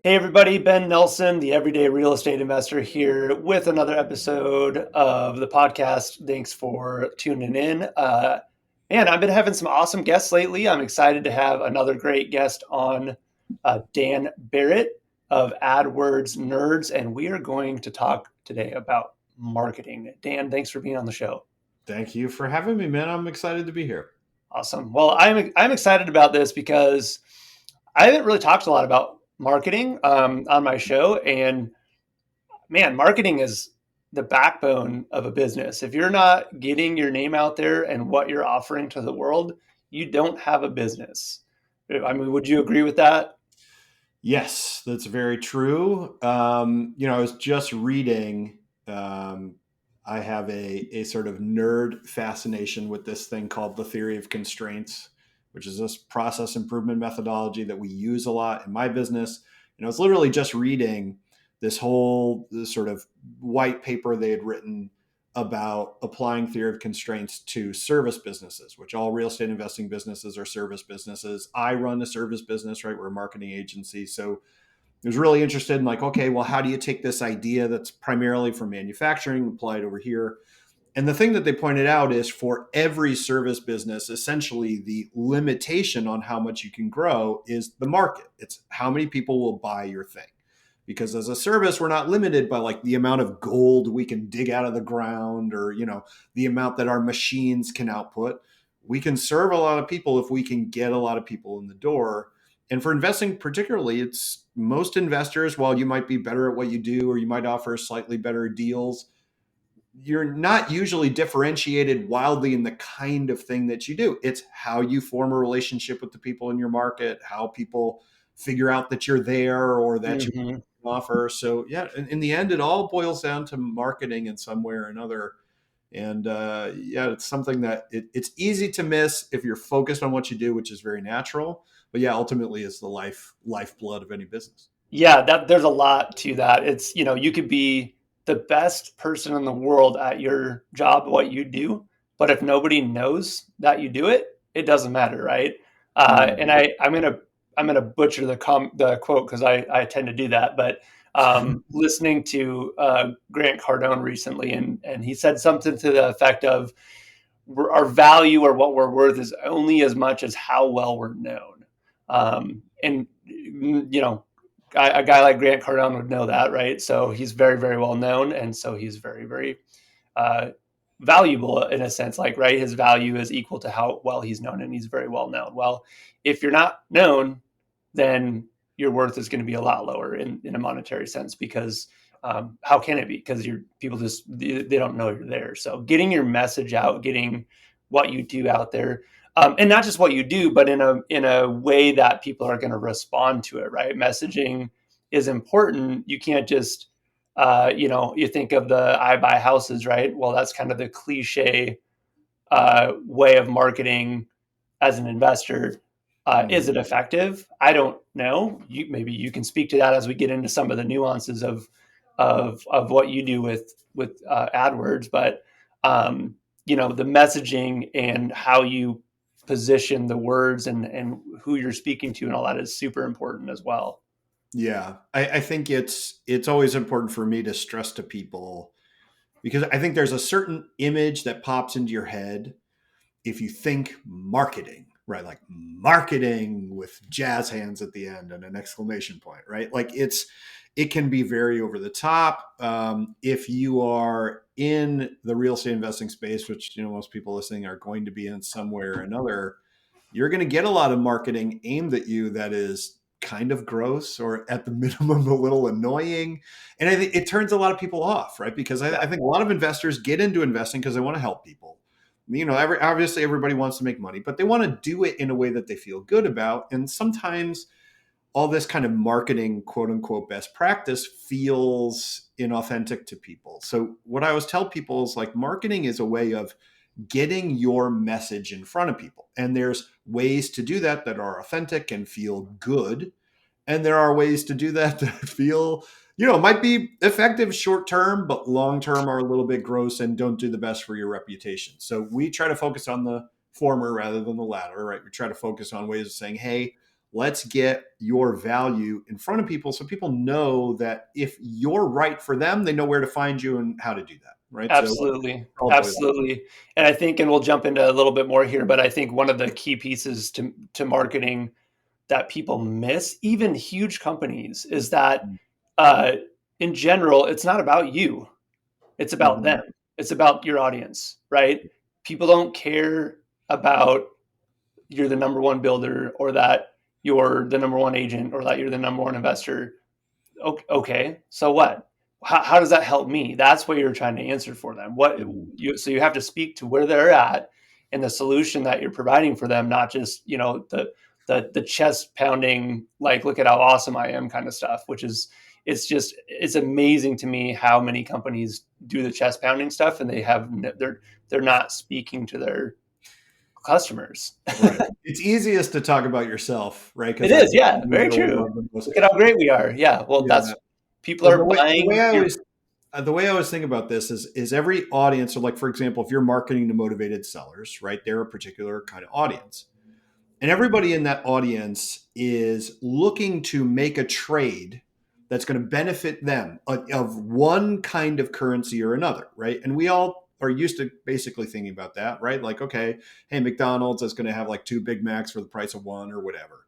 Hey everybody, Ben Nelson, the everyday real estate investor here with another episode of the podcast. Thanks for tuning in. Man, I've been having some awesome guests lately. I'm excited to have another great guest on, Dan Barrett of Adwords Nerds, and we are going to talk today about marketing. Dan, thanks for being on the show. Thank you for having me, man. I'm excited to be here. Awesome. Well, I'm excited about this because I haven't really talked a lot about marketing on my show, and man, marketing is the backbone of a business. If you're not getting your name out there and what you're offering to the world, you don't have a business. I mean, would you agree with that? Yes, that's very true. I was just reading. Um, I have a sort of nerd fascination with this thing called the theory of constraints, which is this process improvement methodology that we use a lot in my business. And I was literally just reading this sort of white paper they had written about applying theory of constraints to service businesses, which all real estate investing businesses are service businesses. I run a service business, right? We're a marketing agency. So I was really interested in like, okay, well, how do you take this idea that's primarily from manufacturing, apply it over here? And the thing that they pointed out is for every service business, essentially the limitation on how much you can grow is the market. It's how many people will buy your thing. Because as a service, we're not limited by like the amount of gold we can dig out of the ground or, the amount that our machines can output. We can serve a lot of people if we can get a lot of people in the door. And for investing particularly, it's most investors, while you might be better at what you do or you might offer slightly better deals, you're not usually differentiated wildly in the kind of thing that you do. It's how you form a relationship with the people in your market, how people figure out that you're there or that you Hmm. offer. So yeah, in the end, it all boils down to marketing in some way or another. And yeah, it's something that it's easy to miss if you're focused on what you do, which is very natural. But yeah, ultimately, it's the lifeblood of any business. Yeah, there's a lot to that. It's, you could be the best person in the world at your job, what you do, but if nobody knows that you do it, it doesn't matter, right? And Mm. I'm gonna butcher the quote because I tend to do that, but listening to Grant Cardone recently, and he said something to the effect of our value or what we're worth is only as much as how well we're known. And a guy like Grant Cardone would know that, right? So he's very, very well known, and so he's very, very uh, valuable in a sense. Like, right, his value is equal to how well he's known, and he's very well known. Well, if you're not known, then your worth is going to be a lot lower in a monetary sense because how can it be? Because people just they don't know you're there. So getting your message out, getting what you do out there, and not just what you do, but in a way that people are going to respond to it. Right, messaging is important. You can't just you think of the I buy houses, right? Well, that's kind of the cliche way of marketing as an investor. Is it Mhm. effective? I don't know. Maybe you can speak to that as we get into some of the nuances of what you do with AdWords, but the messaging and how you position the words and who you're speaking to and all that is super important as well. Yeah, I think it's always important for me to stress to people because I think there's a certain image that pops into your head if you think marketing, right? Like marketing with jazz hands at the end and an exclamation point, right? Like it can be very over the top. If you are in the real estate investing space, which most people listening are going to be in some way or another, you're going to get a lot of marketing aimed at you that is kind of gross or at the minimum a little annoying. And I think it turns a lot of people off, right? Because I think a lot of investors get into investing because they want to help people. Obviously everybody wants to make money, but they want to do it in a way that they feel good about. And sometimes all this kind of marketing, quote unquote, best practice feels inauthentic to people. So what I always tell people is like marketing is a way of getting your message in front of people. And there's ways to do that that are authentic and feel good. And there are ways to do that that feel, might be effective short term, but long term are a little bit gross and don't do the best for your reputation. So we try to focus on the former rather than the latter, right? We try to focus on ways of saying, hey, let's get your value in front of people so people know that if you're right for them, they know where to find you and how to do that. Right. So Absolutely. I'll boil that. Absolutely. And I think, and we'll jump into a little bit more here, but I think one of the key pieces to marketing that people miss, even huge companies, is that uh, in general, it's not about you. It's about Mm-hmm. them. It's about your audience, right? People don't care about you're the number one builder or that you're the number one agent or that you're the number one investor. Okay, so what? How does that help me? That's what you're trying to answer for them. Mm-hmm. So you have to speak to where they're at and the solution that you're providing for them, not just the chest pounding like look at how awesome I am kind of stuff. Which is it's amazing to me how many companies do the chest pounding stuff and they're not speaking to their customers. Right. It's easiest to talk about yourself, right? Because It that's is, yeah, you very know true. the most. Look at how great we are. Yeah, well, Yeah. that's people Well, are buying your. the way I always think about this is every audience. So, like for example, if you're marketing to motivated sellers, right? They're a particular kind of audience, and everybody in that audience is looking to make a trade that's going to benefit them of one kind of currency or another, right? And we all are used to basically thinking about that, right? Like, okay, hey, McDonald's is going to have like two Big Macs for the price of one or whatever.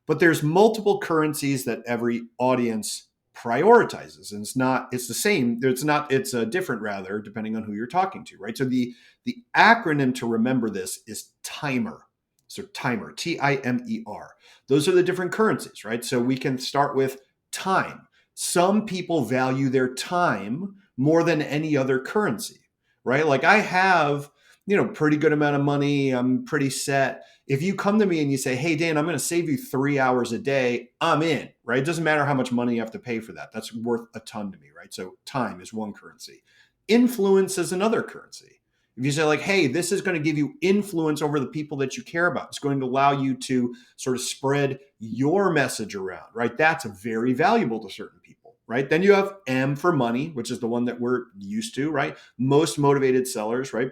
But there's multiple currencies that every audience prioritizes, and it's the same. It's different rather, depending on who you're talking to, right? So the acronym to remember this is timer. So timer, Timer. Those are the different currencies, right? So we can start with time. Some people value their time more than any other currency, right? Like I have, pretty good amount of money. I'm pretty set. If you come to me and you say, hey, Dan, I'm going to save you 3 hours a day, I'm in, right? It doesn't matter how much money you have to pay for that. That's worth a ton to me, right? So time is one currency. Influence is another currency. If you say like, hey, this is going to give you influence over the people that you care about, it's going to allow you to sort of spread your message around, right? That's very valuable to certain people, right? Then you have M for money, which is the one that we're used to, right? Most motivated sellers, right?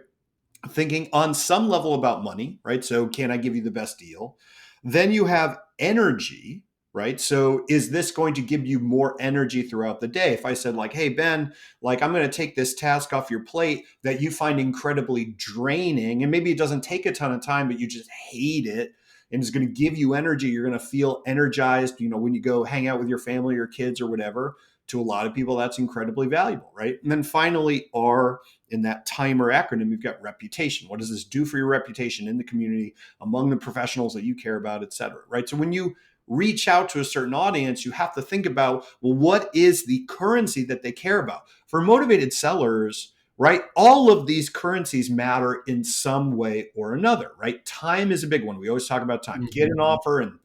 Thinking on some level about money, right? So can I give you the best deal? Then you have energy, right? So is this going to give you more energy throughout the day? If I said like, hey, Ben, like I'm going to take this task off your plate that you find incredibly draining, and maybe it doesn't take a ton of time, but you just hate it, and it's going to give you energy. You're going to feel energized, when you go hang out with your family or kids or whatever. To a lot of people, that's incredibly valuable, right? And then finally, R in that timer acronym, you've got reputation. What does this do for your reputation in the community, among the professionals that you care about, et cetera, right? So when you reach out to a certain audience, you have to think about, well, what is the currency that they care about? For motivated sellers, right, all of these currencies matter in some way or another, right? Time is a big one. We always talk about time. Get an offer and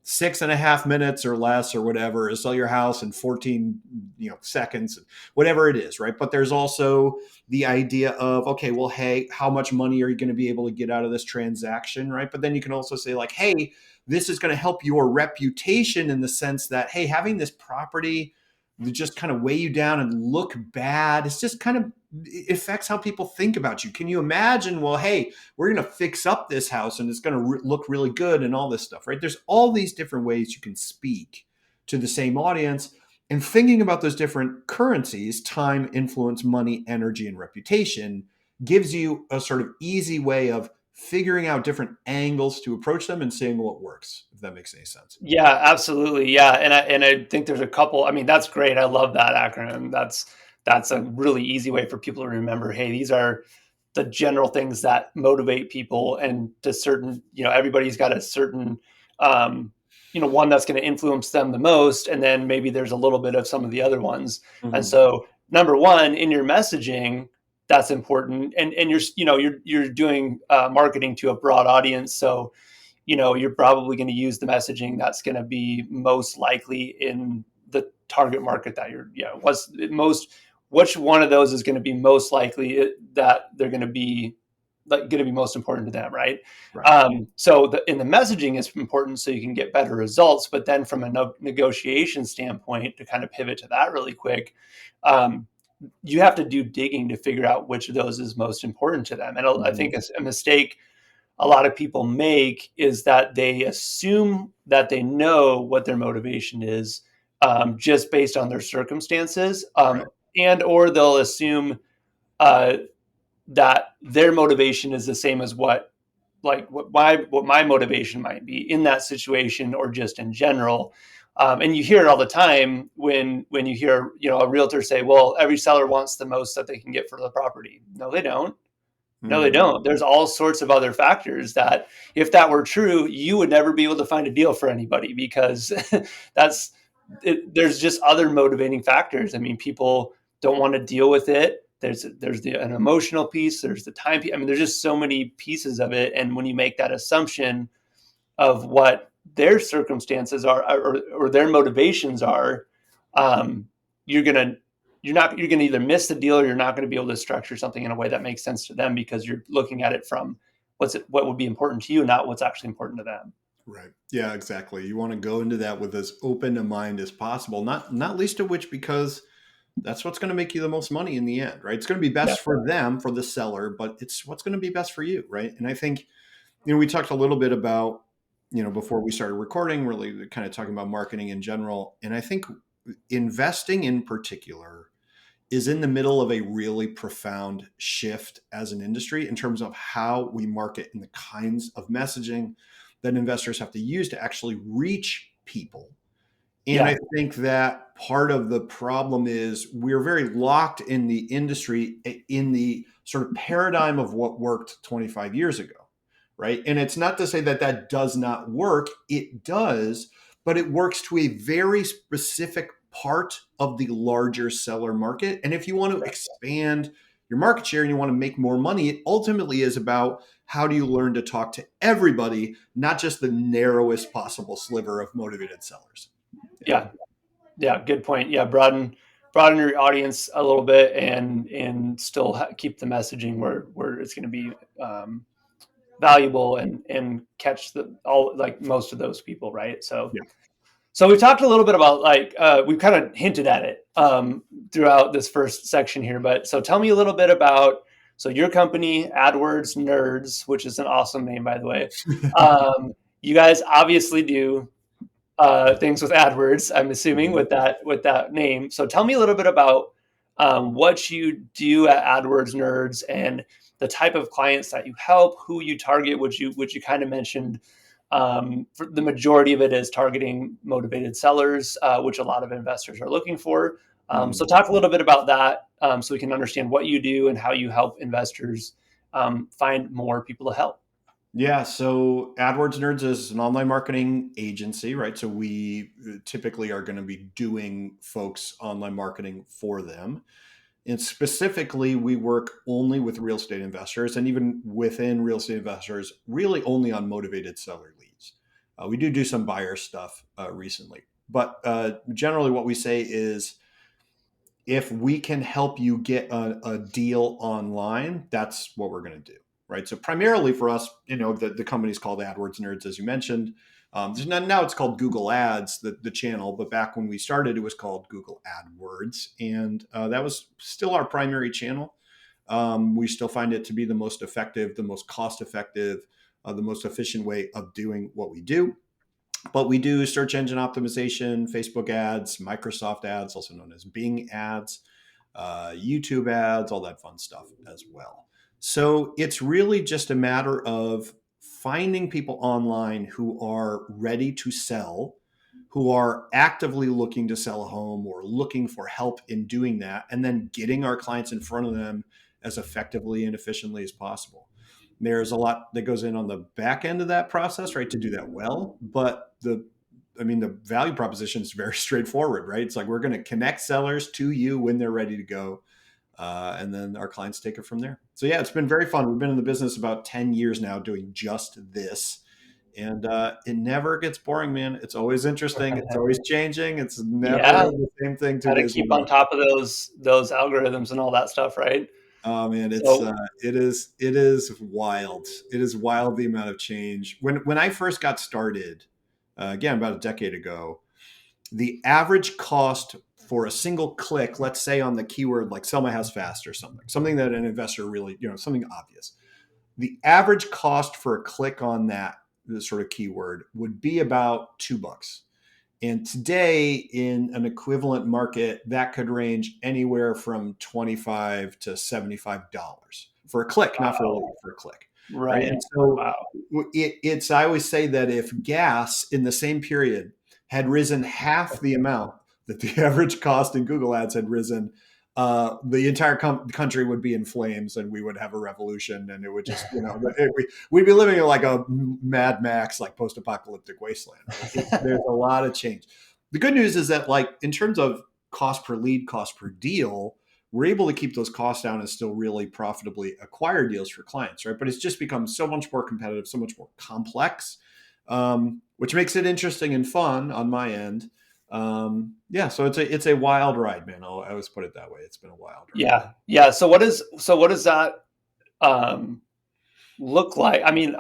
6.5 minutes or less or whatever, sell your house in 14 seconds, whatever it is, right? But there's also the idea of, okay, well, hey, how much money are you going to be able to get out of this transaction, right? But then you can also say like, hey, this is going to help your reputation in the sense that, hey, having this property just kind of weigh you down and look bad, it's just kind of, it affects how people think about you. Can you imagine, well, hey, we're going to fix up this house and it's going to look really good and all this stuff, right? There's all these different ways you can speak to the same audience, and thinking about those different currencies, time, influence, money, energy, and reputation, gives you a sort of easy way of figuring out different angles to approach them and seeing what works, if that makes any sense. Yeah, absolutely. Yeah, and I think there's a couple. I mean, that's great. I love that acronym. That's a really easy way for people to remember. Hey, these are the general things that motivate people, and to certain, everybody's got a certain, one that's going to influence them the most, and then maybe there's a little bit of some of the other ones. And Mm-hmm. so, number one, in your messaging, that's important, and you're doing marketing to a broad audience, so you're probably going to use the messaging that's going to be most likely in the target market that what's most, which one of those is going to be most likely that they're going to be most important to them, right? Right. So in the messaging is important so you can get better results, but then from a negotiation standpoint, to kind of pivot to that really quick, um, you have to do digging to figure out which of those is most important to them. And I Mm-hmm. think a mistake a lot of people make is that they assume that they know what their motivation is, just based on their circumstances, Right. and or they'll assume uh, that their motivation is the same as what my motivation might be in that situation or just in general. And you hear it all the time when you hear a realtor say, "Well, every seller wants the most that they can get for the property." No, they don't. No, they Mm, don't. There's all sorts of other factors that, if that were true, you would never be able to find a deal for anybody, because that's there's just other motivating factors. I mean, people don't want to deal with it. An emotional piece. There's the time piece. I mean, there's just so many pieces of it. And when you make that assumption of what their circumstances are, or their motivations are, um, you're gonna you're gonna either miss the deal, or you're not going to be able to structure something in a way that makes sense to them, because you're looking at it from what would be important to you, not what's actually important to them. right. Yeah, exactly. You want to go into that with as open a mind as possible, not least of which because that's what's going to make you the most money in the end, right? It's going to be Yeah, best for them, for the seller, but it's what's going to be best for you, right? And I think, we talked a little bit about, before we started recording, really kind of talking about marketing in general. And I think investing in particular is in the middle of a really profound shift as an industry in terms of how we market and the kinds of messaging that investors have to use to actually reach people. And I yeah, think that part of the problem is we're very locked in the industry, in the sort of paradigm of what worked 25 years ago, right? And it's not to say that that does not work, it does, but it works to a very specific part of the larger seller market. And if you want to expand your market share and you want to make more money, it ultimately is about how do you learn to talk to everybody, not just the narrowest possible sliver of motivated sellers. Yeah. yeah, yeah. Good point. Yeah, broaden your audience a little bit, and still keep the messaging where it's going to be valuable, and catch most of those people, right? So Yeah. So we've talked a little bit about, we've kind of hinted at it throughout this first section here. But so tell me a little bit about, so your company, Adwords Nerds, which is an awesome name, by the way. You guys obviously do things with AdWords, I'm assuming, Mhm. with that name. So tell me a little bit about what you do at AdWords Nerds, and the type of clients that you help, who you target, which you kind of mentioned. For the majority of it is targeting motivated sellers, which a lot of investors are looking for. So Mhm. talk a little bit about that, so we can understand what you do and how you help investors find more people to help. Yeah, so AdWords Nerds is an online marketing agency, right? So we typically are going to be doing folks' online marketing for them. And specifically, we work only with real estate investors, and even within real estate investors, really only on motivated seller leads. We do some buyer stuff recently, but generally, what we say is if we can help you get a deal online, that's what we're going to do, right? So primarily for us, the company's called AdWords Nerds, as you mentioned. Now it's called Google Ads, the channel, but back when we started, it was called Google AdWords, and that was still our primary channel. We still find it to be the most effective, the most cost effective, the most efficient way of doing what we do. But we do search engine optimization, Facebook ads, Microsoft ads, also known as Bing ads, YouTube ads, all that fun stuff as well. So it's really just a matter of finding people online who are ready to sell, who are actively looking to sell a home or looking for help in doing that, and then getting our clients in front of them as effectively and efficiently as possible. There's a lot that goes in on the back end of that process, right, to do that well. But the value proposition is very straightforward, right? It's like we're going to connect sellers to you when they're ready to go, and then our clients take it from there. So yeah, it's been very fun. We've been in the business about 10 years now, doing just this, and it never gets boring, man. It's always interesting. It's always changing. It's never Yeah, the same thing got 2 to days keep ago. on top of those algorithms and all that stuff, right? Oh man, So it is wild. It is wild the amount of change. When I first got started, again about a decade ago, the average cost for a single click, let's say on the keyword like "sell my house fast" or something that an investor really, something obvious, the average cost for a click on that sort of keyword would be about $2. And today, in an equivalent market, that could range anywhere from $25 to $75 for a click, not for a lead, Wow. for a click, right? Right. And so Wow. it's I always say that if gas in the same period had risen half the amount that the average cost in Google Ads had risen, the entire country would be in flames, and we would have a revolution, and it would just, we'd be living in like a Mad Max, like post-apocalyptic wasteland, right? There's a lot of change. The good news is that, like, in terms of cost per lead, cost per deal, we're able to keep those costs down and still really profitably acquire deals for clients, right? But it's just become so much more competitive, so much more complex, which makes it interesting and fun on my end. Yeah, so it's a wild ride, man. I always put it that way. It's been a wild ride. Yeah. Yeah. So what does that um, look like? I mean,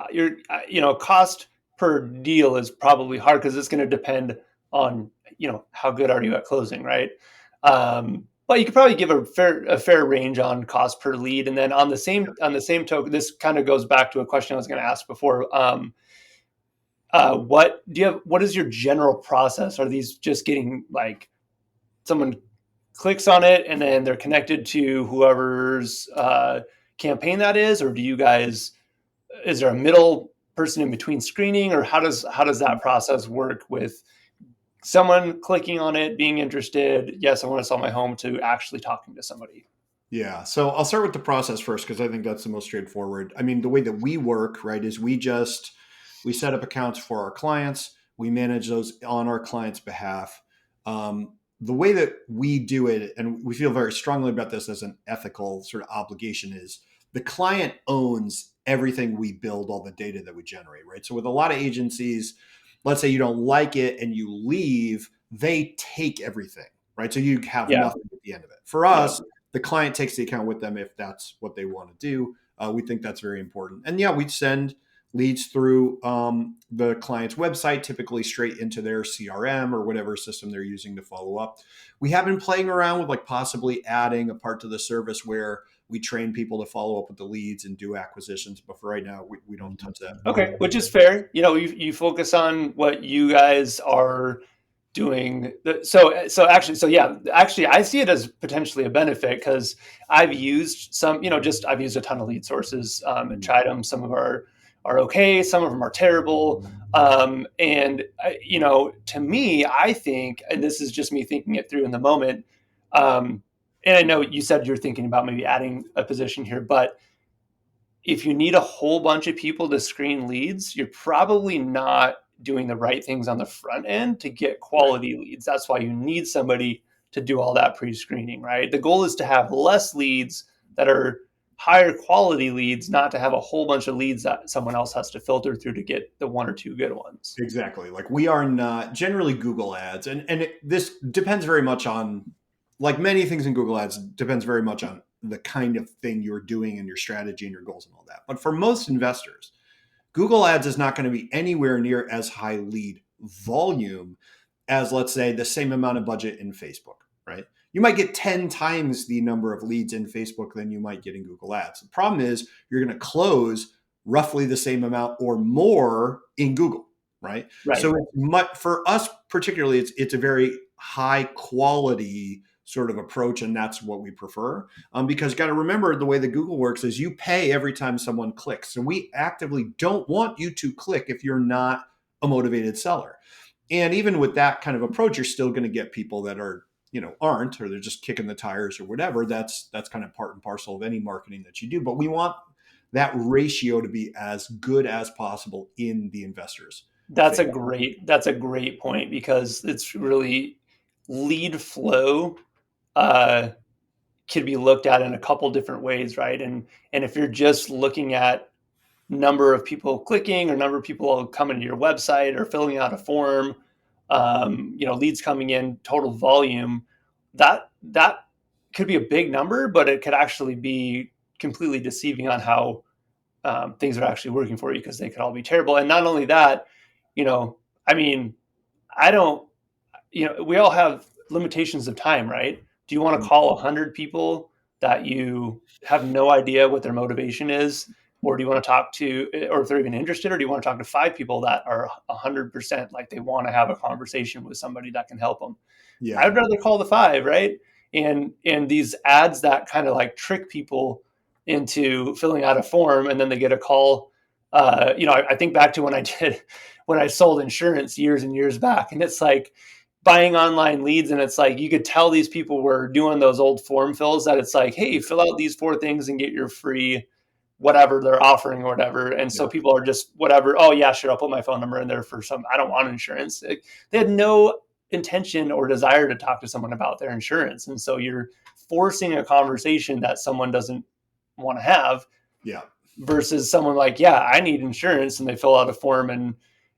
cost per deal is probably hard because it's going to depend on, how good are you at closing, right? But you could probably give a fair range on cost per lead, and then on the same token, this kind of goes back to a question I was going to ask before. What is your general process? Are these just getting, like, someone clicks on it and then they're connected to whoever's campaign that is, or is there a middle person in between screening, or how does that process work with someone clicking on it, being interested? Yes, I want to sell my home, to actually talking to somebody. Yeah. So I'll start with the process first because I think that's the most straightforward. I mean, the way that we work, right, is we set up accounts for our clients. We manage those on our clients' behalf. The way that we do it, and we feel very strongly about this as an ethical sort of obligation, is the client owns everything we build, all the data that we generate, right? So with a lot of agencies, let's say you don't like it and you leave, they take everything, right? So you have Yeah. nothing at the end of it. For Yeah. us, the client takes the account with them if that's what they want to do. We think that's very important. And yeah, we send leads through the client's website, typically straight into their CRM or whatever system they're using to follow up. We have been playing around with, like, possibly adding a part to the service where we train people to follow up with the leads and do acquisitions. But for right now, we don't touch that. Okay, which is fair. You focus on what you guys are doing. Actually, I see it as potentially a benefit because I've used a ton of lead sources, and tried them. Some of them are okay, some of them are terrible. To me, I think, and this is just me thinking it through in the moment. And I know you said you're thinking about maybe adding a position here, but if you need a whole bunch of people to screen leads, you're probably not doing the right things on the front end to get Right. quality leads. That's why you need somebody to do all that pre-screening, right? The goal is to have less leads that are higher quality leads, not to have a whole bunch of leads that someone else has to filter through to get the one or two good ones. Exactly. Like, we are not generally Google Ads, this depends very much on, like many things in Google Ads, depends very much on the kind of thing you're doing and your strategy and your goals and all that. But for most investors, Google Ads is not going to be anywhere near as high lead volume as, let's say, the same amount of budget in Facebook, right? You might get 10 times the number of leads in Facebook than you might get in Google Ads. The problem is you're going to close roughly the same amount or more in Google, right? Right. So for us particularly, it's a very high quality sort of approach, and that's what we prefer. Because you got to remember, the way that Google works is you pay every time someone clicks, and we actively don't want you to click if you're not a motivated seller. And even with that kind of approach, you're still going to get people that are, aren't, or they're just kicking the tires or whatever. That's kind of part and parcel of any marketing that you do. But we want that ratio to be as good as possible in the investors' That's a favor. great point, because it's really lead flow uh, could be looked at in a couple different ways, right? And if you're just looking at number of people clicking or number of people coming to your website or filling out a form, leads coming in, total volume, that could be a big number, but it could actually be completely deceiving on how things are actually working for you, because they could all be terrible. And not only that, you know, I mean, I don't, we all have limitations of time, right? Do you want to call 100 people that you have no idea what their motivation is, Or do you want to talk to, or if they're even interested, or do you want to talk to 5 people that are 100% like they want to have a conversation with somebody that can help them? I Yeah. would rather call the 5, right? And these ads that kind of like trick people into filling out a form, and then they get a call. I think back to when I sold insurance years and years back, and it's like buying online leads, and it's like you could tell these people were doing those old form fills, that it's like, hey, fill out these 4 things and get your free whatever they're offering or whatever. And so Yeah. people are just whatever. Oh yeah, sure, I'll put my phone number in there for some. I don't want insurance. They had no intention or desire to talk to someone about their insurance, and so you're forcing a conversation that someone doesn't want to have. Yeah. Versus someone like, yeah, I need insurance, and they fill out a form, and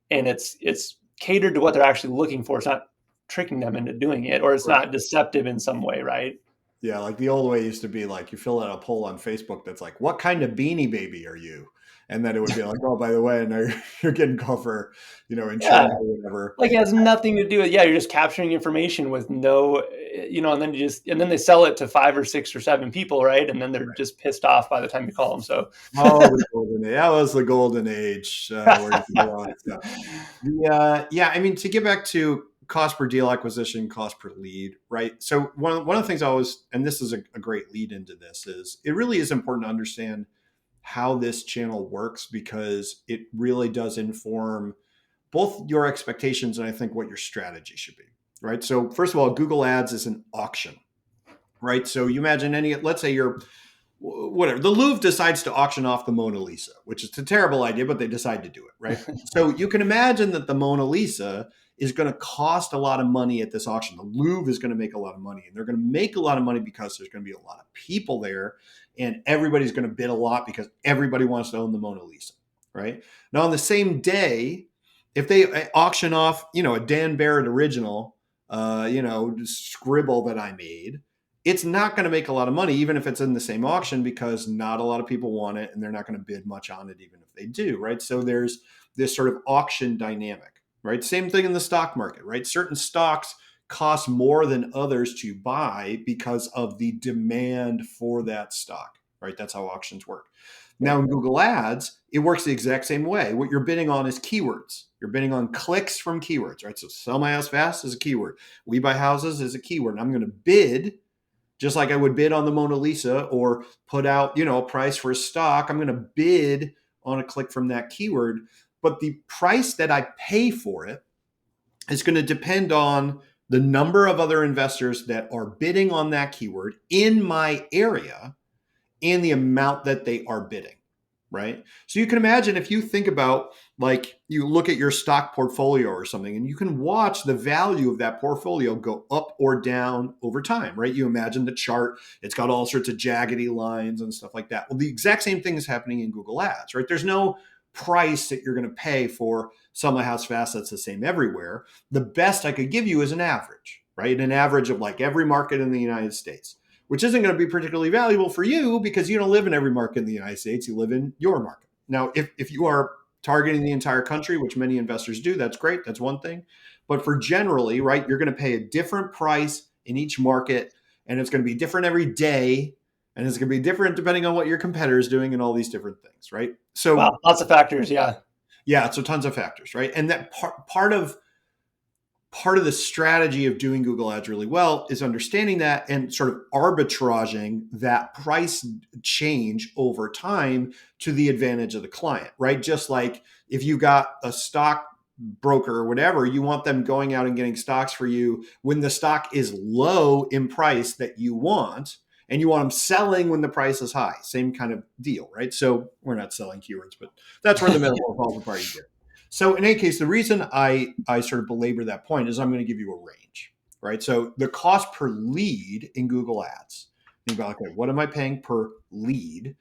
it's catered to what they're actually looking for. It's not tricking them into doing it, or it's Right. not deceptive in some way, right? Yeah, like the old way used to be like you fill out a poll on Facebook that's like, "What kind of beanie baby are you?" And then it would be like, "Oh, by the way, now you're getting cover, Yeah, insurance or whatever." like it has nothing to do with, yeah, you're just capturing information with no, and then and then they sell it to 5 or 6 or 7 people, right? And then they're just pissed off by the time you call them. So Oh, the golden age. That was the golden age where you could go on stuff. Yeah, I mean, to get back to cost per deal acquisition, cost per lead, right? So one of the things I always, and this is a great lead into this, is it really is important to understand how this channel works, because it really does inform both your expectations and I think what your strategy should be, right? So first of all, Google Ads is an auction, right? So you imagine let's say you're whatever, the Louvre decides to auction off the Mona Lisa, which is a terrible idea, but they decide to do it, right? So you can imagine that the Mona Lisa is going to cost a lot of money at this auction. The Louvre is going to make a lot of money, and they're going to make a lot of money because there's going to be a lot of people there, and everybody's going to bid a lot because everybody wants to own the Mona Lisa, right? Now, on the same day, if they auction off, a Dan Barrett original, scribble that I made, it's not going to make a lot of money, even if it's in the same auction, because not a lot of people want it and they're not going to bid much on it, even if they do, right? So there's this sort of auction dynamic, right? Same thing in the stock market, right? Certain stocks cost more than others to buy because of the demand for that stock, right? That's how auctions work. Now in Google Ads, it works the exact same way. What you're bidding on is keywords. You're bidding on clicks from keywords, right? So sell my house fast is a keyword. We buy houses is a keyword. And I'm going to bid just like I would bid on the Mona Lisa or put out, a price for a stock. I'm going to bid on a click from that keyword, but the price that I pay for it is going to depend on the number of other investors that are bidding on that keyword in my area and the amount that they are bidding, right? So you can imagine, if you think about, like, you look at your stock portfolio or something, and you can watch the value of that portfolio go up or down over time, right? You imagine the chart, it's got all sorts of jaggedy lines and stuff like that. Well, the exact same thing is happening in Google Ads, right? There's no price that you're going to pay for Sell My House Fast that's the same everywhere. The best I could give you is an average, right? An average of like every market in the United States, which isn't going to be particularly valuable for you because you don't live in every market in the United States. You live in your market. Now, if you are targeting the entire country, which many investors do, that's great. That's one thing. But for generally, right, you're going to pay a different price in each market, and it's going to be different every day, and it's going to be different depending on what your competitor is doing and all these different things, right? So, wow, lots of factors. Yeah. yeah, so tons of factors, right? And that part of the strategy of doing Google Ads really well is understanding that and sort of arbitraging that price change over time to the advantage of the client, right? Just like if you got a stock broker or whatever, you want them going out and getting stocks for you when the stock is low in price that you want, and you want them selling when the price is high. Same kind of deal, right? So we're not selling keywords, but that's where the metaphor falls apart here. So in any case, the reason I sort of belabor that point is I'm going to give you a range, right? So the cost per lead in Google Ads, think about, okay, what am I paying per lead,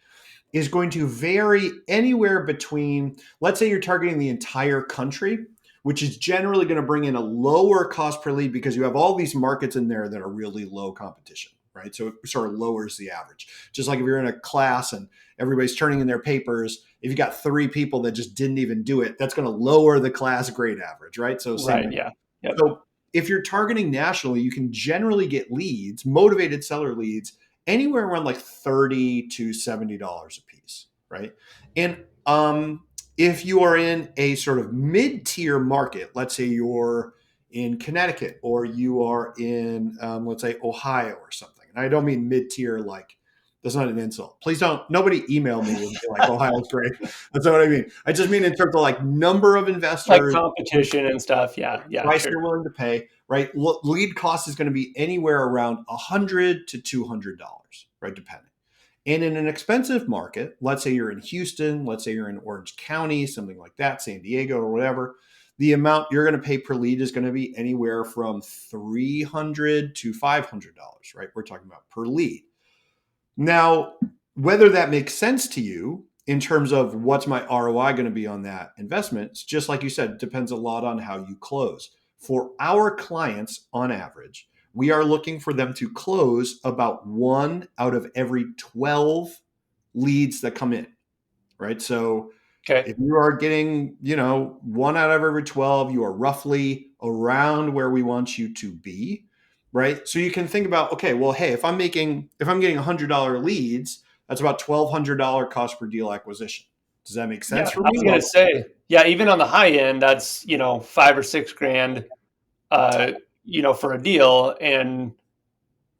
is going to vary anywhere between, let's say you're targeting the entire country, which is generally going to bring in a lower cost per lead because you have all these markets in there that are really low competition, right? So it sort of lowers the average. Just like if you're in a class and everybody's turning in their papers, if you got 3 people that just didn't even do it, that's going to lower the class grade average, right? So same. Right. Yeah. Yep. So if you're targeting nationally, you can generally get leads, motivated seller leads, anywhere around like $30 to $70 a piece, right? And if you are in a sort of mid-tier market, let's say you're in Connecticut or you are in, let's say, Ohio or something. And I don't mean mid-tier like that's not an insult. Please don't. Nobody email me and be like, Ohio's great. That's not what I mean. I just mean in terms of like number of Like investors, competition and stuff. Yeah, yeah, price sure. they're willing to pay, right? Lead cost is going to be anywhere around $100 to $200, right? Depending. And in an expensive market, let's say you're in Houston, let's say you're in Orange County, something like that, San Diego or whatever, the amount you're going to pay per lead is going to be anywhere from $300 to $500, right? We're talking about per lead. Now, whether that makes sense to you in terms of what's my ROI going to be on that investment, it's just like you said, it depends a lot on how you close. For our clients, on average, we are looking for them to close about 1 out of every 12 leads that come in, right? So Okay. if you are getting, 1 out of every 12, you are roughly around where we want you to be, right? So you can think about, okay, well, hey, if I'm getting $100 leads, that's about $1,200 cost per deal acquisition. Does that make Yeah, sense for I me? was gonna say, yeah, even on the high end, that's 5 or 6 grand, uh, for a deal. And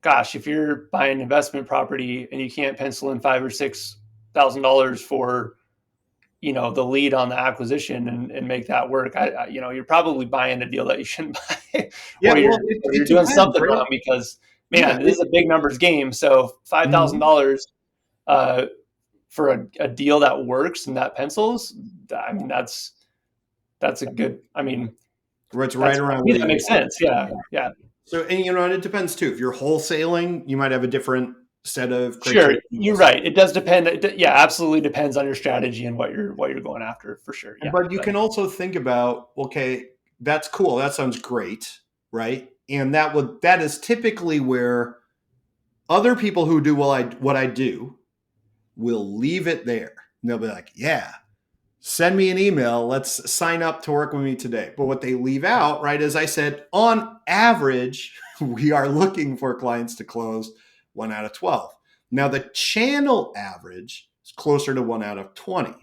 gosh, if you're buying investment property and you can't pencil in $5 or $6 thousand for the lead on the acquisition and make that work, you're probably buying a deal that you shouldn't buy, Yeah, or well, you're it, or it you're doing depends, something right? wrong because Yeah. man, this is a big numbers game. So five thousand Mhm. dollars uh, for a deal that works and that pencils, I mean that's a good. I mean Right, it's right that's to around me where that you makes want. sense. Yeah, yeah. So, and and it depends too. If you're wholesaling, you might have a different set of Sure, criteria. you're right. It does depend. Yeah, absolutely depends on your strategy and what you're going after for sure. Yeah, But you but can also think about, okay, that's cool. That sounds great, right? And that is typically where other people who do what I do will leave it there. And they'll be like, yeah, send me an email. Let's sign up to work with me today. But what they leave out, right, as I said, on average, we are looking for clients to close 1 out of 12. Now, the channel average is closer to 1 out of 20.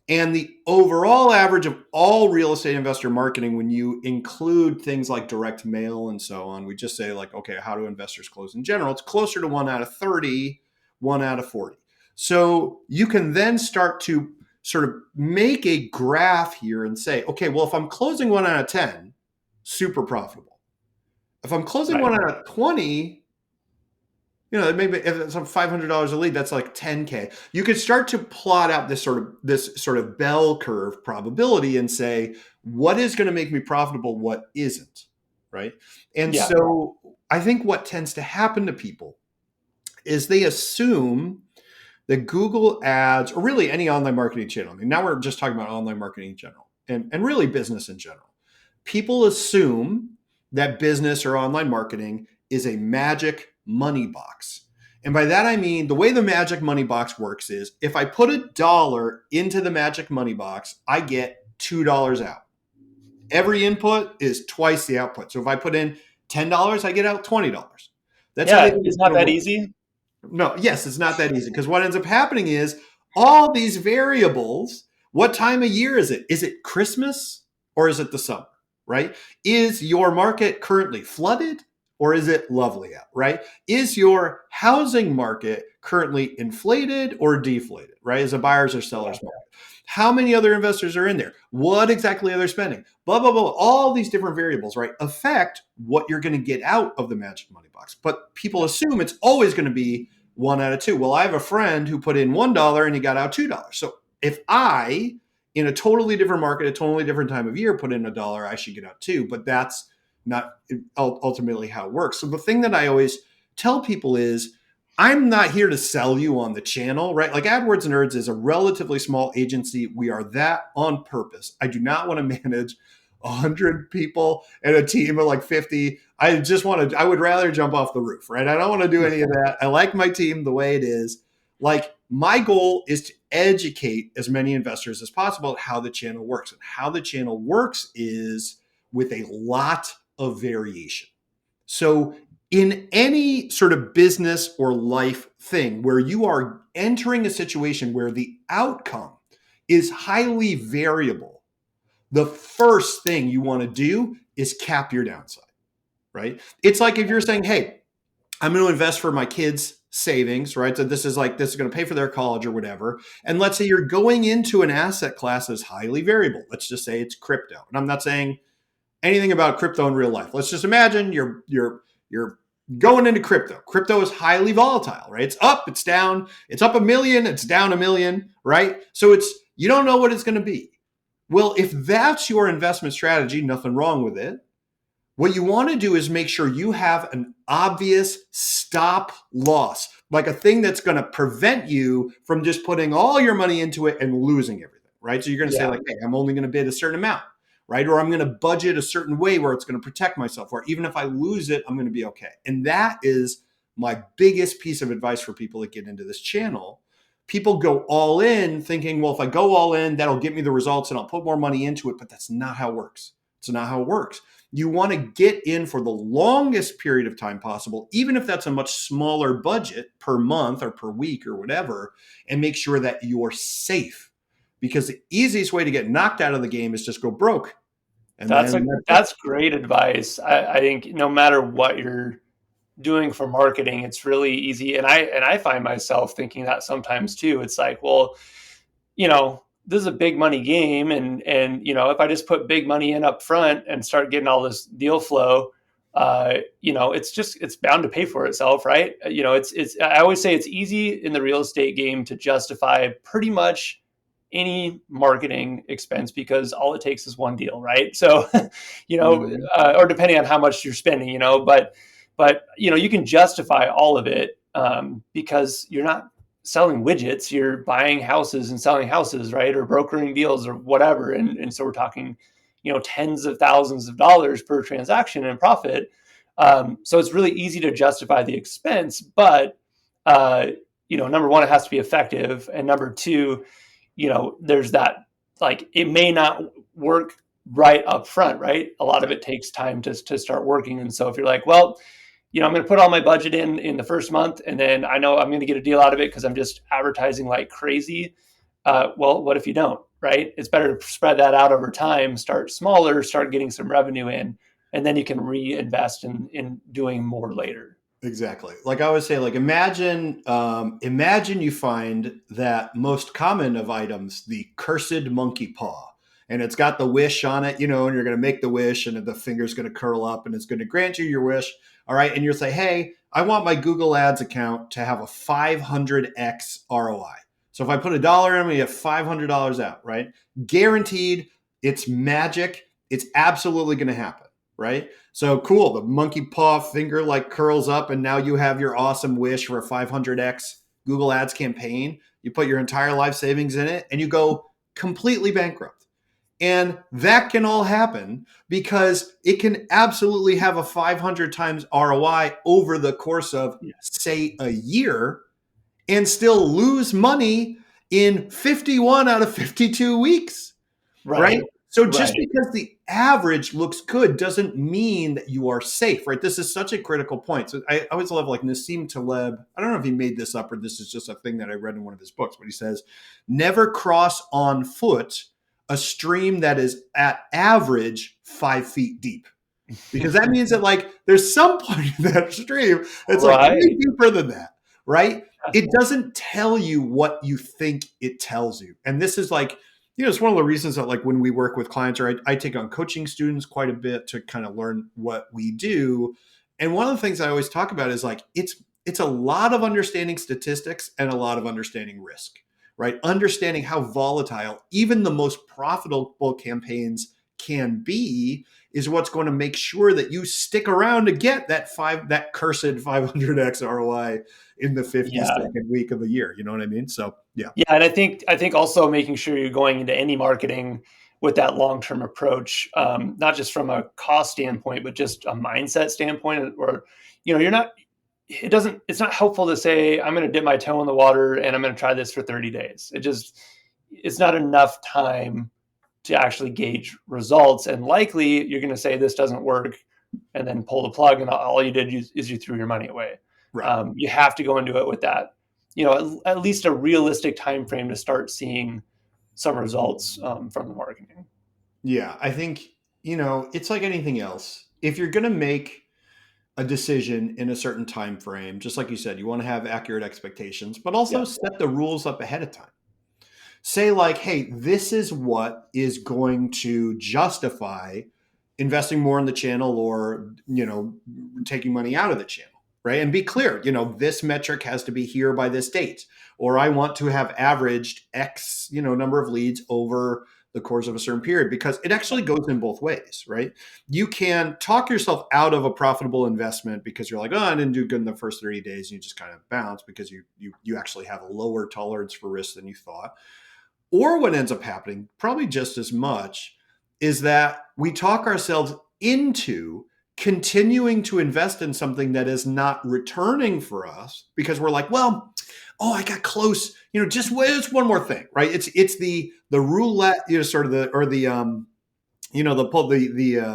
And the overall average of all real estate investor marketing, when you include things like direct mail and so on, we just say, like, okay, how do investors close in general? It's closer to 1 out of 30, 1 out of 40. So you can then start to sort of make a graph here and say, okay, well, if I'm closing 1 out of 10, super profitable. If I'm closing right. 1 out of 20, maybe if it's $500 a lead, that's like 10K. You could start to plot out this sort of bell curve probability and say, what is going to make me profitable? What isn't, right? And Yeah, so I think what tends to happen to people is they assume that Google ads, or really any online marketing channel, I mean, now we're just talking about online marketing in general and really business in general. People assume that business or online marketing is a magic money box. And by that, I mean the way the magic money box works is if I put $1 into the magic money box, I get $2 out. Every input is twice the output. So if I put in $10, I get out $20. That's how they yeah. think It's it's not going to that work. easy. No, yes, it's not that easy because what ends up happening is all these variables. What time of year is it? Is it Christmas or is it the summer, right? Is your market currently flooded or is it lovely out, right? Is your housing market currently inflated or deflated, right? Is a buyer's or seller's market? How many other investors are in there? What exactly are they spending? Blah, blah, blah. All these different variables, right, affect what you're going to get out of the magic money box. But people assume it's always going to be 1 out of 2. Well, I have a friend who put in $1 and he got out $2. So if I, in a totally different market, a totally different time of year, put in $1, I should get out 2. But that's not ultimately how it works. So the thing that I always tell people is, I'm not here to sell you on the channel, right? Like Adwords Nerds is a relatively small agency. We are that on purpose. I do not want to manage 100 people and a team of like 50. I would rather jump off the roof, right? I don't want to do any of that. I like my team the way it is. Like my goal is to educate as many investors as possible how the channel works. And how the channel works is with a lot of variation. So in any sort of business or life thing where you are entering a situation where the outcome is highly variable, the first thing you want to do is cap your downside, right? It's like if you're saying, hey, I'm going to invest for my kids' savings, right? So this is going to pay for their college or whatever. And let's say you're going into an asset class that's highly variable. Let's just say it's crypto. And I'm not saying anything about crypto in real life. Let's just imagine you're going into crypto. Crypto is highly volatile, right? It's up, it's down, it's up 1 million, it's down 1 million, right? So you don't know what it's going to be. Well, if that's your investment strategy, nothing wrong with it. What you want to do is make sure you have an obvious stop loss, like a thing that's going to prevent you from just putting all your money into it and losing everything, right? So you're going to say like, hey, I'm only going to bid a certain amount, right? Or I'm going to budget a certain way where it's going to protect myself, or even if I lose it, I'm going to be okay. And that is my biggest piece of advice for people that get into this channel. People go all in thinking, well, if I go all in, that'll get me the results and I'll put more money into it. But that's not how it works. It's not how it works. You want to get in for the longest period of time possible, even if that's a much smaller budget per month or per week or whatever, and make sure that you're safe. Because the easiest way to get knocked out of the game is just go broke. And that's great advice. I think no matter what you're doing for marketing, it's really easy. And I find myself thinking that sometimes too. It's like, well, this is a big money game. And, if I just put big money in up front and start getting all this deal flow, it's bound to pay for itself. Right. I always say it's easy in the real estate game to justify pretty much any marketing expense because all it takes is one deal. Right. So, or depending on how much you're spending, but you can justify all of it because you're not selling widgets, you're buying houses and selling houses, right? Or brokering deals or whatever. And so we're talking, tens of thousands of dollars per transaction in profit. So it's really easy to justify the expense, but, number one, it has to be effective. And number two, there's that, like, it may not work right up front, right? A lot of it takes time to start working. And so if you're like, well, I'm going to put all my budget in the first month, and then I know I'm going to get a deal out of it because I'm just advertising like crazy. Well, what if you don't, right? It's better to spread that out over time, start smaller, start getting some revenue in, and then you can reinvest in doing more later. Exactly. Like I always say, like imagine you find that most common of items, the cursed monkey paw. And it's got the wish on it, and you're going to make the wish and the finger's going to curl up and it's going to grant you your wish. All right. And you'll say, hey, I want my Google Ads account to have a 500x ROI. So if I put $1 in, we have $500 out, right? Guaranteed, it's magic. It's absolutely going to happen, right? So cool. The monkey paw finger like curls up and now you have your awesome wish for a 500x Google Ads campaign. You put your entire life savings in it and you go completely bankrupt. And that can all happen because it can absolutely have a 500 times ROI over the course of, say, a year and still lose money in 51 out of 52 weeks, right? So just because the average looks good doesn't mean that you are safe, right? This is such a critical point. So I always love like Nassim Taleb. I don't know if he made this up or this is just a thing that I read in one of his books, but he says, never cross on foot a stream that is at average 5 feet deep. Because that means that like there's some point in that stream that's like way deeper than that, right? It doesn't tell you what you think it tells you. And this is like, it's one of the reasons that like when we work with clients or I take on coaching students quite a bit to kind of learn what we do. And one of the things I always talk about is like, it's a lot of understanding statistics and a lot of understanding risk, right? Understanding how volatile even the most profitable campaigns can be is what's going to make sure that you stick around to get that cursed 500x ROI in the 52nd week of the year. You know what I mean? So yeah. And I think also making sure you're going into any marketing with that long-term approach, not just from a cost standpoint, but just a mindset standpoint, or it's not helpful to say, I'm going to dip my toe in the water and I'm going to try this for 30 days. It's not enough time to actually gauge results. And likely you're going to say this doesn't work and then pull the plug, and all you did is you threw your money away. Right. You have to go into it with that, at least a realistic time frame to start seeing some results from the marketing. Yeah, I think, it's like anything else. If you're going to make a decision in a certain time frame, just like you said, you want to have accurate expectations, but also Yeah, set the rules up ahead of time. Say like, hey, this is what is going to justify investing more in the channel or, taking money out of the channel, right? And be clear, this metric has to be here by this date, or I want to have averaged X, number of leads over the course of a certain period, because it actually goes in both ways, right? You can talk yourself out of a profitable investment because you're like, oh, I didn't do good in the first 30 days. And you just kind of bounce because you actually have a lower tolerance for risk than you thought. Or what ends up happening, probably just as much, is that we talk ourselves into continuing to invest in something that is not returning for us because we're like, well, oh, I got close, just it's one more thing, right? It's the roulette, sort of the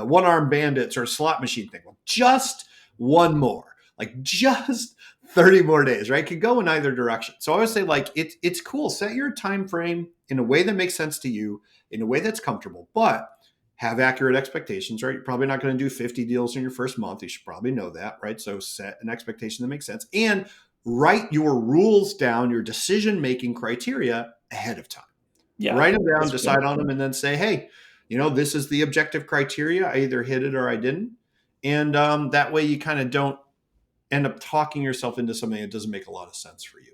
one arm bandit sort of slot machine thing. Well, just one more, like just 30 more days, right? Could go in either direction. So I would say like it's cool. Set your time frame in a way that makes sense to you, in a way that's comfortable, but have accurate expectations, right? You're probably not going to do 50 deals in your first month. You should probably know that, right? So set an expectation that makes sense and write your rules down, your decision-making criteria ahead of time. yeah, Write them down, that's decide great. on them, and then say, hey, this is the objective criteria. I either hit it or I didn't. And that way you kind of don't end up talking yourself into something that doesn't make a lot of sense for you.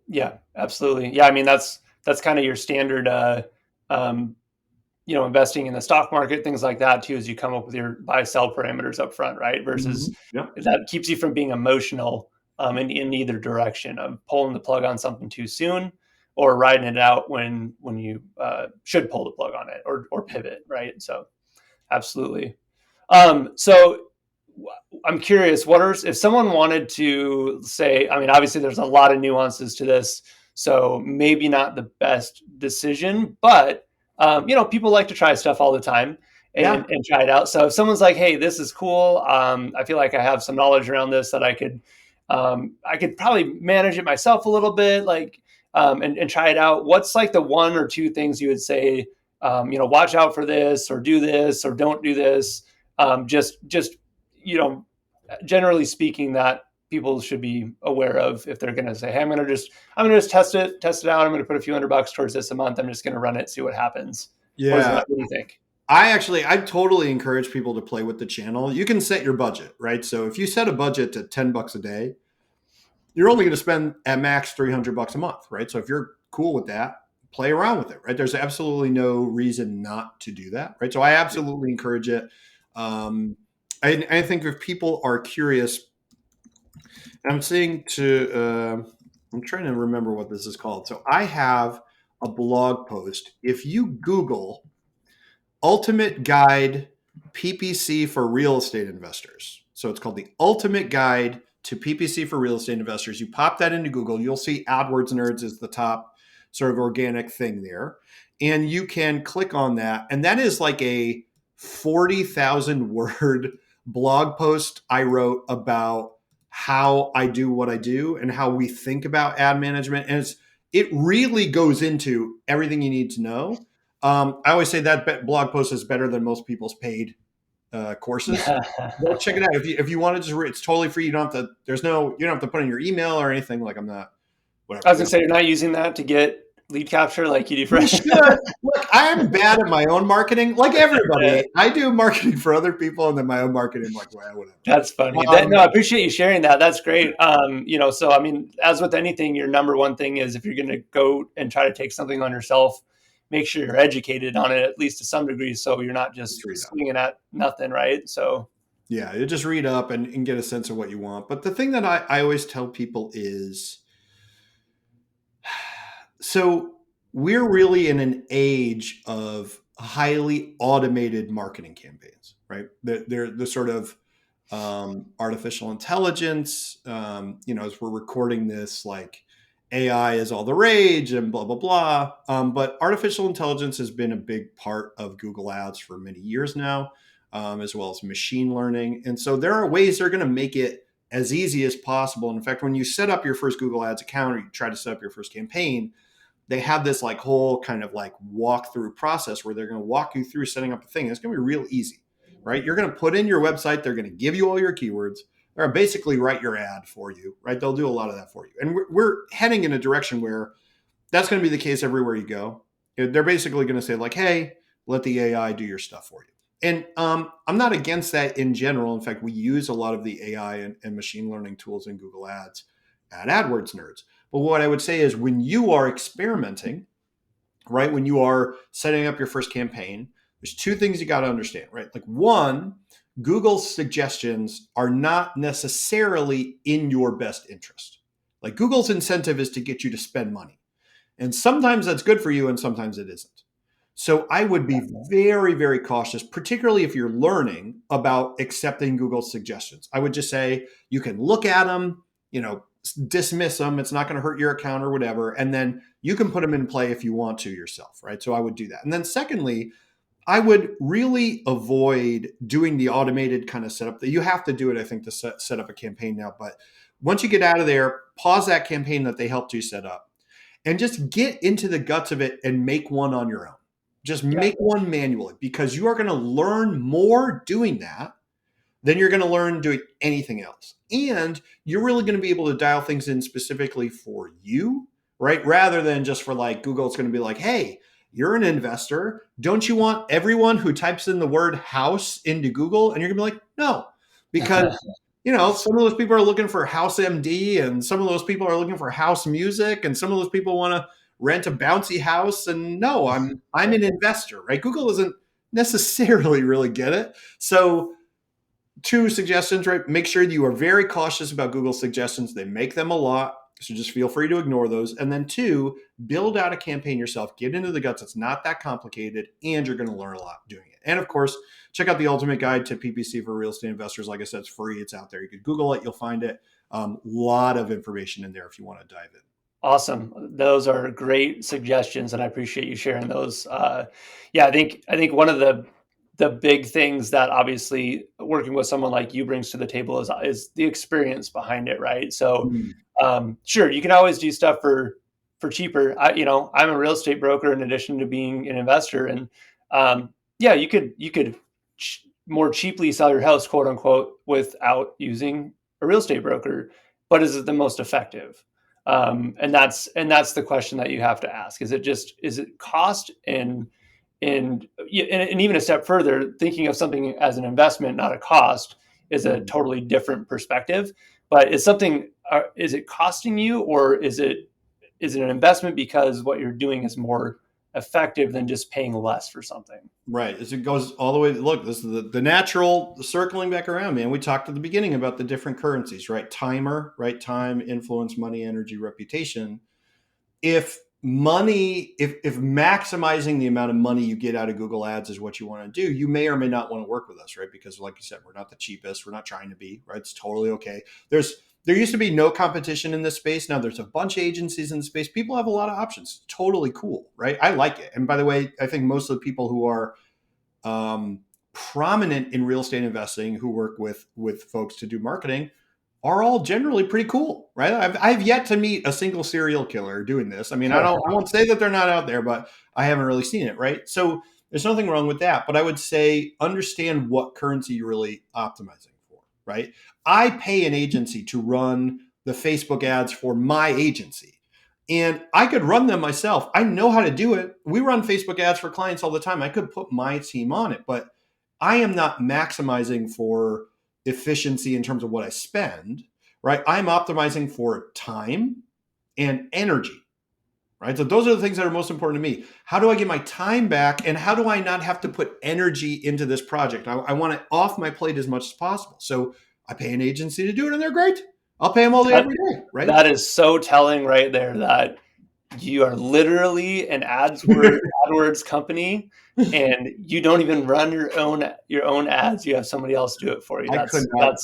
Yeah, absolutely. Yeah, I mean that's kind of your standard, um, investing in the stock market, things like that too, as you come up with your buy sell parameters up front, right? Versus Yeah. that keeps you from being emotional in either direction of pulling the plug on something too soon or riding it out when you should pull the plug on it or pivot, right? So absolutely. So I'm curious, if someone wanted to say, I mean, obviously there's a lot of nuances to this, so maybe not the best decision, but people like to try stuff all the time Yeah. and try it out. So if someone's like, hey, this is cool, I feel like I have some knowledge around this that I could probably manage it myself a little bit, like, and try it out. What's like the one or two things you would say, watch out for this or do this or don't do this? Just you know, generally speaking, that people should be aware of if they're going to say, "Hey, I'm going to just test it out. I'm going to put a few $100 towards this a month. I'm just going to run it, see what happens." Yeah. What do you think? I totally encourage people to play with the channel. You can set your budget, right? So if you set a budget to $10 a day, you're only going to spend at max $300 a month, right? So if you're cool with that, play around with it, right? There's absolutely no reason not to do that, right? So I absolutely encourage it. I think if people are curious, I'm saying I'm trying to remember what this is called. So I have a blog post. If you Google Ultimate Guide PPC for Real Estate Investors, so it's called the Ultimate Guide to PPC for Real Estate Investors. You pop that into Google, you'll see Adwords Nerds is the top sort of organic thing there. And you can click on that. And that is like a 40,000 word blog post I wrote about how I do what I do and how we think about ad management. And it really goes into everything you need to know. I always say that blog post is better than most people's paid courses. Go check it out. If you want to just read, it's totally free. You don't have to. You don't have to put in your email or anything. Like I'm not. Whatever. I was going to say, you're not using that to get lead capture like you do You fresh. should. Look, I'm bad at my own marketing, like everybody. I do marketing for other people, and then my own marketing, I'm like, well, whatever. That's funny. No, I appreciate you sharing that. That's great. So I mean, as with anything, your number one thing is if you're going to go and try to take something on yourself, make sure you're educated on it at least to some degree, so you're not just swinging at nothing, right? So yeah, you just read up and get a sense of what you want. But the thing that I always tell people is, so we're really in an age of highly automated marketing campaigns, right? They're the sort of artificial intelligence. As we're recording this, like AI is all the rage and blah, blah, blah. But artificial intelligence has been a big part of Google Ads for many years now. as well as machine learning. And so there are ways they're going to make it as easy as possible. And in fact, when you set up your first Google Ads account or you try to set up your first campaign, they have this like whole kind of like walkthrough process where they're going to walk you through setting up a thing. It's going to be real easy, right? You're going to put in your website. They're going to give you all your keywords. They're going to basically write your ad for you, right? They'll do a lot of that for you. And we're heading in a direction where that's going to be the case everywhere you go. They're basically going to say like, hey, let the AI do your stuff for you. And I'm not against that in general. In fact, we use a lot of the AI and machine learning tools in Google Ads at Adwords Nerds. But what I would say is when you are experimenting, right, when you are setting up your first campaign, there's two things you got to understand, right? Like one, Google's suggestions are not necessarily in your best interest. Like Google's incentive is to get you to spend money. And sometimes that's good for you and sometimes it isn't. So I would be very, very cautious, particularly if you're learning about accepting Google's suggestions. I would just say you can look at them, dismiss them. It's not going to hurt your account or whatever. And then you can put them in play if you want to yourself, right? So I would do that. And then secondly, I would really avoid doing the automated kind of setup that you have to do it, I think, to set up a campaign now. But once you get out of there, pause that campaign that they helped you set up and just get into the guts of it and make one on your own. Just make one manually because you are going to learn more doing that than you're going to learn doing anything else. And you're really going to be able to dial things in specifically for you, right? Rather than just for like Google, it's going to be like, hey, you're an investor. Don't you want everyone who types in the word house into Google? And you're going to be like, no, because some of those people are looking for house MD and some of those people are looking for house music and some of those people want to rent a bouncy house. And no, I'm an investor, right? Google doesn't necessarily really get it. So two suggestions, right? Make sure you are very cautious about Google suggestions. They make them a lot. So just feel free to ignore those. And then two, build out a campaign yourself, get into the guts. It's not that complicated and you're going to learn a lot doing it. And of course, check out the ultimate guide to PPC for real estate investors. Like I said, it's free. It's out there. You can Google it. You'll find it. Lot of information in there if you want to dive in. Awesome. Those are great suggestions, and I appreciate you sharing those. I think one of the big things that obviously working with someone like you brings to the table is the experience behind it, right? So, sure, you can always do stuff for cheaper. I'm a real estate broker in addition to being an investor, and you could more cheaply sell your house, quote unquote, without using a real estate broker. But is it the most effective? And that's the question that you have to ask. Is it cost and even a step further, thinking of something as an investment, not a cost, is a totally different perspective. But is it costing you, or is it an investment because what you're doing is more effective than just paying less for something? Right. As it goes all the way, look, this is the natural circling back around, man. We talked at the beginning about the different currencies, right? Timer, right? Time, influence, money, energy, reputation. If maximizing the amount of money you get out of Google Ads is what you want to do, you may or may not want to work with us, right? Because like you said, we're not the cheapest. We're not trying to be, right? It's totally okay. There used to be no competition in this space. Now there's a bunch of agencies in the space. People have a lot of options. Totally cool, right? I like it. And by the way, I think most of the people who are prominent in real estate investing who work with folks to do marketing are all generally pretty cool, right? I've yet to meet a single serial killer doing this. I mean, I won't say that they're not out there, but I haven't really seen it, right? So there's nothing wrong with that. But I would say understand what currency you're really optimizing for, right? I pay an agency to run the Facebook ads for my agency. And I could run them myself. I know how to do it. We run Facebook ads for clients all the time. I could put my team on it, but I am not maximizing for efficiency in terms of what I spend, right? I'm optimizing for time and energy, right? So those are the things that are most important to me. How do I get my time back, and how do I not have to put energy into this project? I want it off my plate as much as possible. So I pay an agency to do it, and they're great. I'll pay them all day, every day, right? That is so telling right there that you are literally an AdWords company, and you don't even run your own ads. You have somebody else do it for you. I could not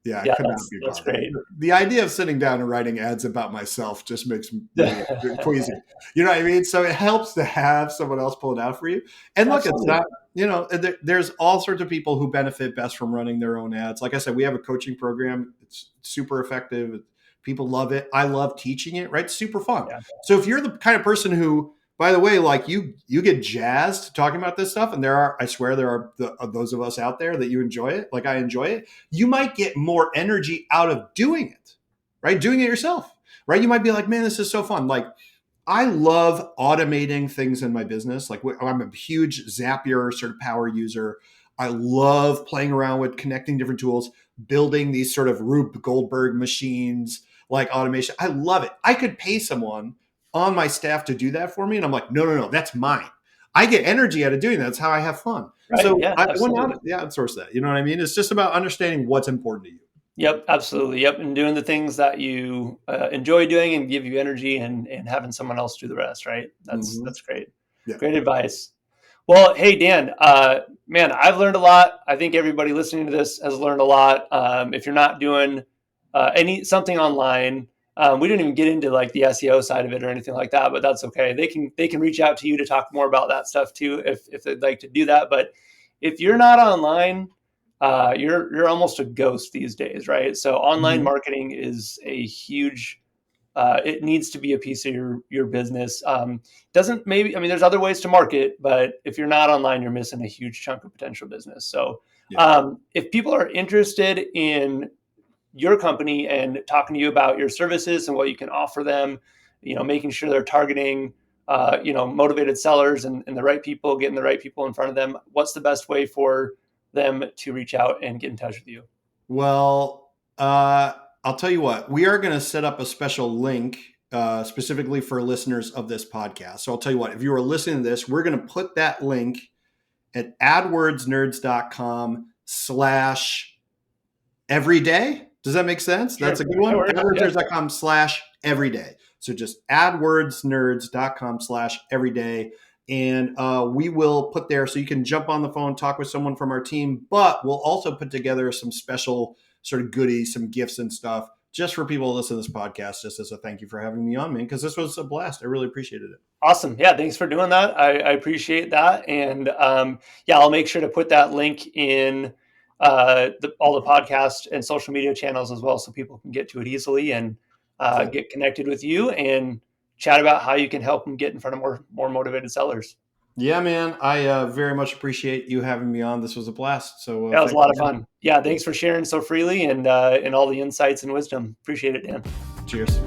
be bothered. That's great. The idea of sitting down and writing ads about myself just makes me queasy. You know what I mean? So it helps to have someone else pull it out for you. And look, Absolutely. there's all sorts of people who benefit best from running their own ads. Like I said, we have a coaching program. It's super effective. People love it. I love teaching it, right? It's super fun. Yeah. So if you're the kind of person who, by the way, like you get jazzed talking about this stuff, and I swear there are those of us out there that you enjoy it, like I enjoy it, you might get more energy out of doing it, right? Doing it yourself, right? You might be like, man, this is so fun. Like, I love automating things in my business. Like, I'm a huge Zapier sort of power user. I love playing around with connecting different tools, building these sort of Rube Goldberg machines, like automation. I love it. I could pay someone on my staff to do that for me. And I'm like, no, that's mine. I get energy out of doing that. That's how I have fun. Right. So Yeah, I wouldn't absolutely. outsource that. You know what I mean? It's just about understanding what's important to you. Yep, absolutely. Yep, and doing the things that you enjoy doing and give you energy, and having someone else do the rest. Right. That's great. Yeah. Great advice. Well, hey Dan, man, I've learned a lot. I think everybody listening to this has learned a lot. If you're not doing something online, we didn't even get into like the SEO side of it or anything like that, but that's okay. They can reach out to you to talk more about that stuff too, if they'd like to do that. But if you're not online, you're almost a ghost these days, right? So online Mhm. marketing is a huge. It needs to be a piece of your business. Doesn't maybe I mean there's other ways to market, but if you're not online, you're missing a huge chunk of potential business. So Yeah. if people are interested in your company and talking to you about your services and what you can offer them, making sure they're targeting motivated sellers and the right people, getting the right people in front of them, what's the best way for them to reach out and get in touch with you? Well, I'll tell you what, we are going to set up a special link specifically for listeners of this podcast. So I'll tell you what, if you are listening to this, we're going to put that link at adwordsnerds.com/everyday. Does that make sense? Sure. That's a good That one. works. Yeah. adwordsnerds.com/everyday. So just adwordsnerds.com/everyday. And we will put there so you can jump on the phone, talk with someone from our team, but we'll also put together some special sort of goodies, some gifts and stuff just for people to listen to this podcast, just as a thank you for having me on, man, because this was a blast. I really appreciated it. Awesome. Yeah. Thanks for doing that. I appreciate that. And yeah, I'll make sure to put that link in all the podcast and social media channels as well, so people can get to it easily and Cool. get connected with you and chat about how you can help them get in front of more motivated sellers. Yeah, man. I very much appreciate you having me on. This was a blast. So That was a thanks lot of again. fun. Yeah. Thanks for sharing so freely and all the insights and wisdom. Appreciate it, Dan. Cheers.